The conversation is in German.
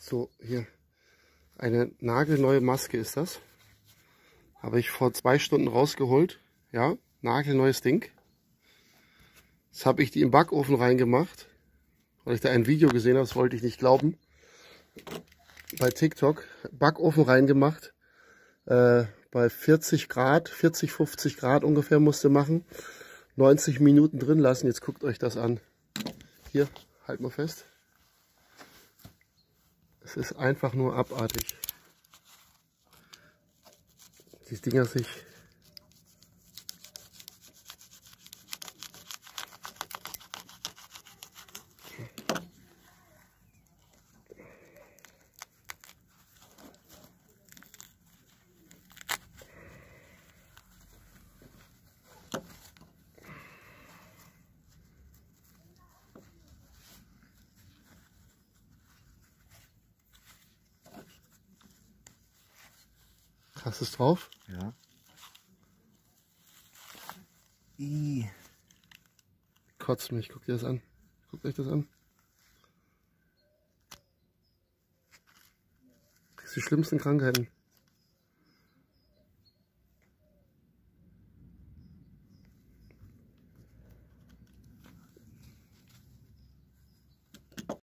So, hier. Eine nagelneue Maske ist das. Habe ich vor 2 Stunden rausgeholt. Ja, nagelneues Ding. Jetzt habe ich die im Backofen reingemacht. Weil ich da ein Video gesehen habe, das wollte ich nicht glauben. Bei TikTok. Backofen reingemacht. Bei 40 Grad, 40, 50 Grad ungefähr musste machen. 90 Minuten drin lassen. Jetzt guckt euch das an. Hier, halt mal fest. Es ist einfach nur abartig. Die Dinger sich... Hast du es drauf? Ja. Kotzt mich, guckt ihr das an. Guckt euch das an. Das sind die schlimmsten Krankheiten.